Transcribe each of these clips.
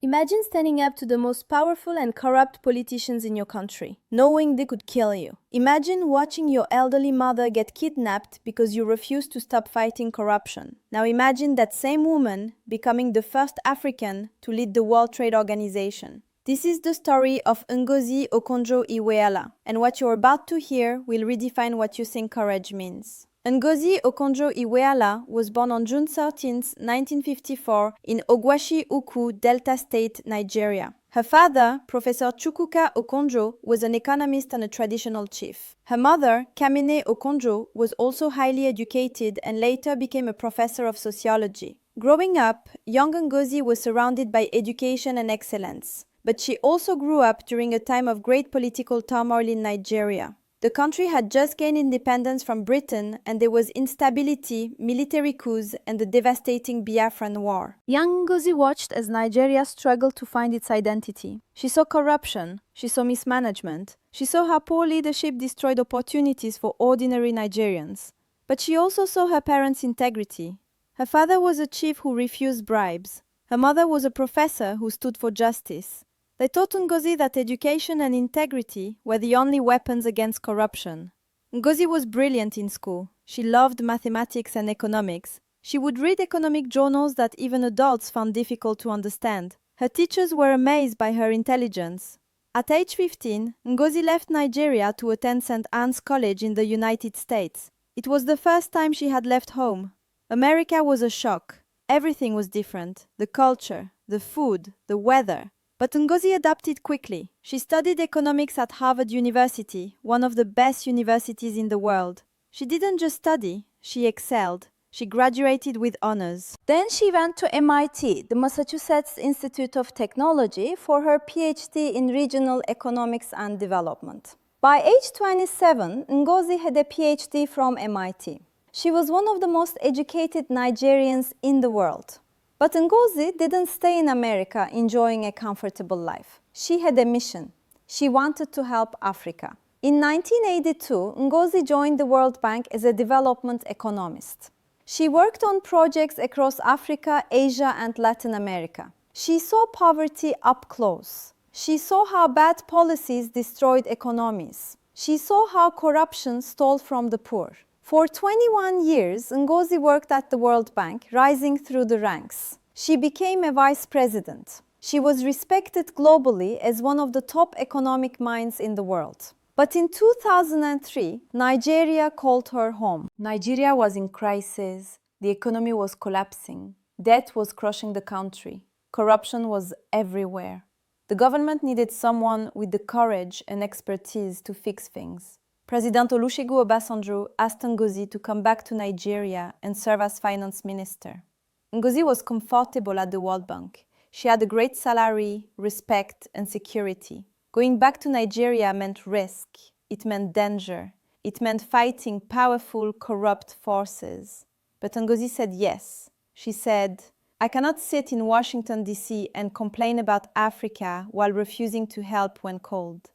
Imagine standing up to the most powerful and corrupt politicians in your country, knowing they could kill you. Imagine watching your elderly mother get kidnapped because you refuse to stop fighting corruption. Now imagine that same woman becoming the first African to lead the World Trade Organization. This is the story of Ngozi Okonjo-Iweala, and what you're about to hear will redefine what you think courage means. Ngozi Okonjo-Iweala was born on June 13, 1954, in Ogwashi-Ukwu, Delta State, Nigeria. Her father, Professor Chukwuka Okonjo, was an economist and a traditional chief. Her mother, Kamine Okonjo, was also highly educated and later became a professor of sociology. Growing up, young Ngozi was surrounded by education and excellence, but she also grew up during a time of great political turmoil in Nigeria. The country had just gained independence from Britain, and there was instability, military coups, and the devastating Biafran War. Young Ngozi watched as Nigeria struggled to find its identity. She saw corruption, she saw mismanagement, she saw how poor leadership destroyed opportunities for ordinary Nigerians. But she also saw her parents' integrity. Her father was a chief who refused bribes. Her mother was a professor who stood for justice. They taught Ngozi that education and integrity were the only weapons against corruption. Ngozi was brilliant in school. She loved mathematics and economics. She would read economic journals that even adults found difficult to understand. Her teachers were amazed by her intelligence. At age 15, Ngozi left Nigeria to attend St. Anne's College in the United States. It was the first time she had left home. America was a shock. Everything was different: the culture, the food, the weather. But Ngozi adapted quickly. She studied economics at Harvard University, one of the best universities in the world. She didn't just study, she excelled. She graduated with honors. Then she went to MIT, the Massachusetts Institute of Technology, for her PhD in regional economics and development. By age 27, Ngozi had a PhD from MIT. She was one of the most educated Nigerians in the world. But Ngozi didn't stay in America enjoying a comfortable life. She had a mission. She wanted to help Africa. In 1982, Ngozi joined the World Bank as a development economist. She worked on projects across Africa, Asia, and Latin America. She saw poverty up close. She saw how bad policies destroyed economies. She saw how corruption stole from the poor. For 21 years, Ngozi worked at the World Bank, rising through the ranks. She became a vice president. She was respected globally as one of the top economic minds in the world. But in 2003, Nigeria called her home. Nigeria was in crisis. The economy was collapsing. Debt was crushing the country. Corruption was everywhere. The government needed someone with the courage and expertise to fix things. President Olusegun Obasanjo asked Ngozi to come back to Nigeria and serve as finance minister. Ngozi was comfortable at the World Bank. She had a great salary, respect, and security. Going back to Nigeria meant risk. It meant danger. It meant fighting powerful, corrupt forces. But Ngozi said yes. She said, "I cannot sit in Washington, D.C. and complain about Africa while refusing to help when called."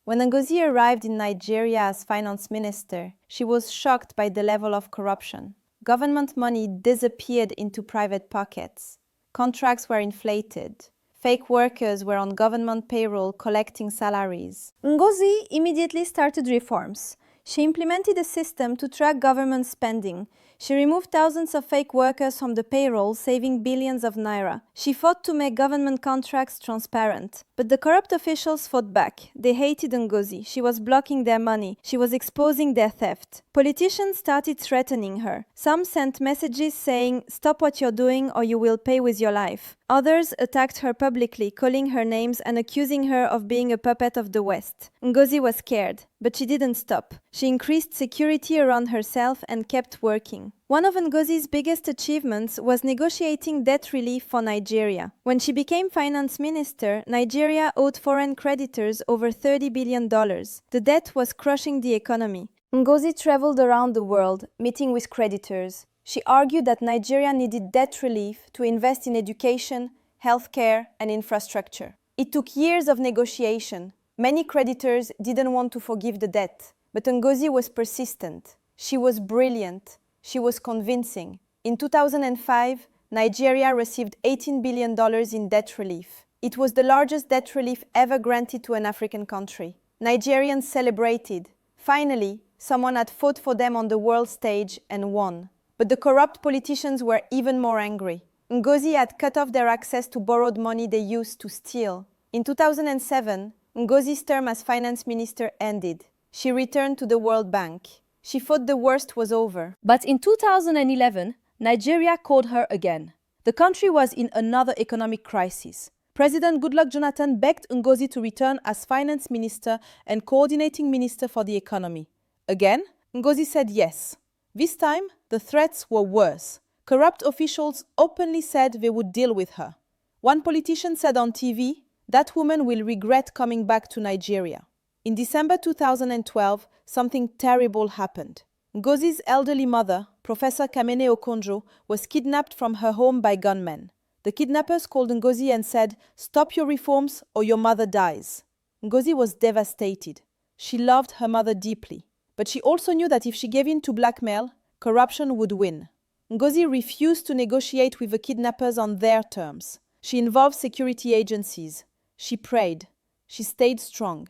When Ngozi arrived in Nigeria as finance minister, she was shocked by the level of corruption. Government money disappeared into private pockets. Contracts were inflated. Fake workers were on government payroll collecting salaries. Ngozi immediately started reforms. She implemented a system to track government spending. She removed thousands of fake workers from the payroll, saving billions of naira. She fought to make government contracts transparent. But the corrupt officials fought back. They hated Ngozi. She was blocking their money. She was exposing their theft. Politicians started threatening her. Some sent messages saying, "Stop what you're doing or you will pay with your life." Others attacked her publicly, calling her names and accusing her of being a puppet of the West. Ngozi was scared, but she didn't stop. She increased security around herself and kept working. One of Ngozi's biggest achievements was negotiating debt relief for Nigeria. When she became finance minister, Nigeria owed foreign creditors over $30 billion. The debt was crushing the economy. Ngozi traveled around the world, meeting with creditors. She argued that Nigeria needed debt relief to invest in education, healthcare, and infrastructure. It took years of negotiation. Many creditors didn't want to forgive the debt, but Ngozi was persistent. She was brilliant. She was convincing. In 2005, Nigeria received $18 billion in debt relief. It was the largest debt relief ever granted to an African country. Nigerians celebrated. Finally, someone had fought for them on the world stage and won. But the corrupt politicians were even more angry. Ngozi had cut off their access to borrowed money they used to steal. In 2007, Ngozi's term as finance minister ended. She returned to the World Bank. She thought the worst was over. But in 2011, Nigeria called her again. The country was in another economic crisis. President Goodluck Jonathan begged Ngozi to return as finance minister and coordinating minister for the economy. Again, Ngozi said yes. This time, the threats were worse. Corrupt officials openly said they would deal with her. One politician said on TV, "That woman will regret coming back to Nigeria." In December 2012, something terrible happened. Ngozi's elderly mother, Professor Ngozi Okonjo, was kidnapped from her home by gunmen. The kidnappers called Ngozi and said, "Stop your reforms or your mother dies." Ngozi was devastated. She loved her mother deeply. But she also knew that if she gave in to blackmail, corruption would win. Ngozi refused to negotiate with the kidnappers on their terms. She involved security agencies. She prayed. She stayed strong.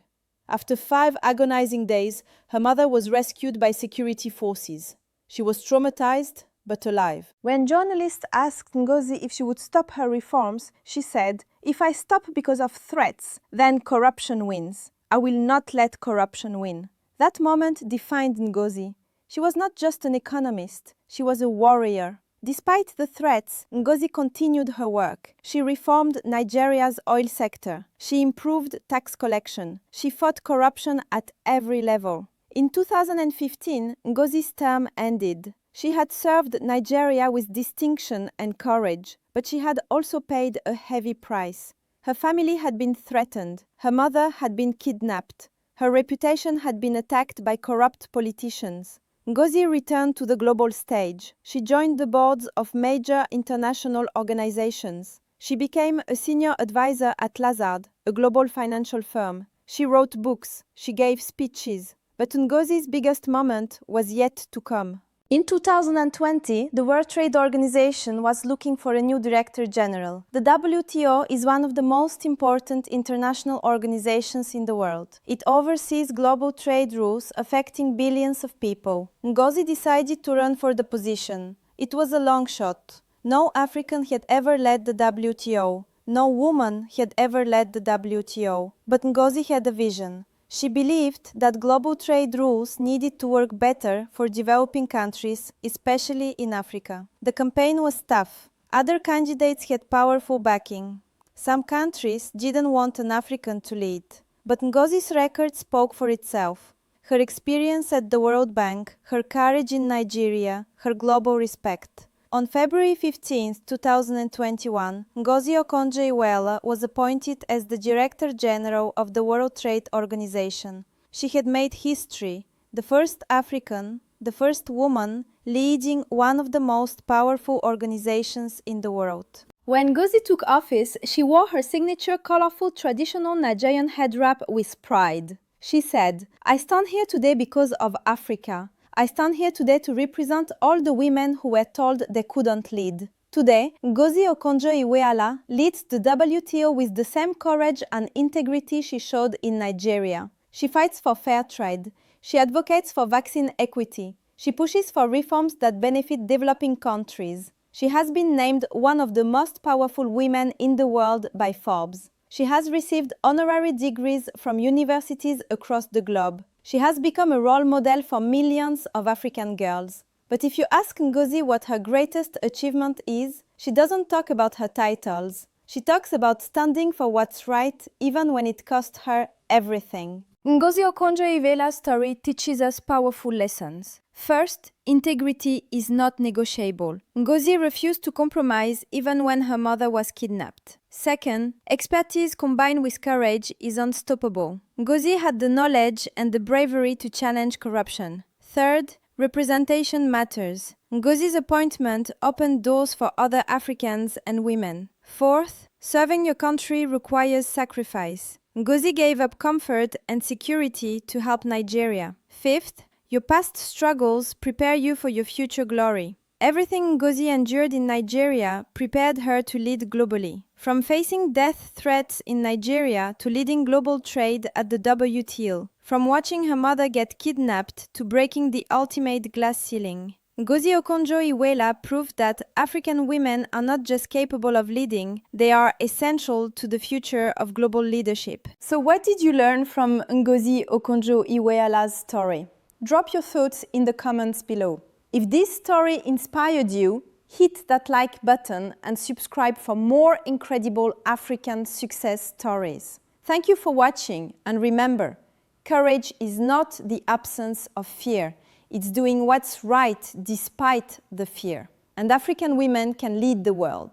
After 5 agonizing days, her mother was rescued by security forces. She was traumatized, but alive. When journalists asked Ngozi if she would stop her reforms, she said, "If I stop because of threats, then corruption wins. I will not let corruption win." That moment defined Ngozi. She was not just an economist, she was a warrior. Despite the threats, Ngozi continued her work. She reformed Nigeria's oil sector. She improved tax collection. She fought corruption at every level. In 2015, Ngozi's term ended. She had served Nigeria with distinction and courage, but she had also paid a heavy price. Her family had been threatened. Her mother had been kidnapped. Her reputation had been attacked by corrupt politicians. Ngozi returned to the global stage. She joined the boards of major international organizations. She became a senior advisor at Lazard, a global financial firm. She wrote books. She gave speeches. But Ngozi's biggest moment was yet to come. In 2020, the World Trade Organization was looking for a new director general. The WTO is one of the most important international organizations in the world. It oversees global trade rules affecting billions of people. Ngozi decided to run for the position. It was a long shot. No African had ever led the WTO. No woman had ever led the WTO. But Ngozi had a vision. She believed that global trade rules needed to work better for developing countries, especially in Africa. The campaign was tough. Other candidates had powerful backing. Some countries didn't want an African to lead. But Ngozi's record spoke for itself. Her experience at the World Bank, her courage in Nigeria, her global respect. On February 15, 2021, Ngozi Okonjo-Iweala was appointed as the Director General of the World Trade Organization. She had made history, the first African, the first woman leading one of the most powerful organizations in the world. When Ngozi took office, she wore her signature colorful traditional Nigerian head wrap with pride. She said, "I stand here today because of Africa. I stand here today to represent all the women who were told they couldn't lead." Today, Ngozi Okonjo-Iweala leads the WTO with the same courage and integrity she showed in Nigeria. She fights for fair trade. She advocates for vaccine equity. She pushes for reforms that benefit developing countries. She has been named one of the most powerful women in the world by Forbes. She has received honorary degrees from universities across the globe. She has become a role model for millions of African girls. But if you ask Ngozi what her greatest achievement is, she doesn't talk about her titles. She talks about standing for what's right, even when it cost her everything. Ngozi Okonjo-Iweala's story teaches us powerful lessons. First, integrity is not negotiable. Ngozi refused to compromise even when her mother was kidnapped. Second, expertise combined with courage is unstoppable. Ngozi had the knowledge and the bravery to challenge corruption. Third, representation matters. Ngozi's appointment opened doors for other Africans and women. Fourth, serving your country requires sacrifice. Ngozi gave up comfort and security to help Nigeria. Fifth, your past struggles prepare you for your future glory. Everything Ngozi endured in Nigeria prepared her to lead globally. From facing death threats in Nigeria to leading global trade at the WTO, from watching her mother get kidnapped to breaking the ultimate glass ceiling, Ngozi Okonjo-Iweala proved that African women are not just capable of leading, they are essential to the future of global leadership. So what did you learn from Ngozi Okonjo-Iweala's story? Drop your thoughts in the comments below. If this story inspired you, hit that like button and subscribe for more incredible African success stories. Thank you for watching, and remember, courage is not the absence of fear. It's doing what's right despite the fear. And African women can lead the world.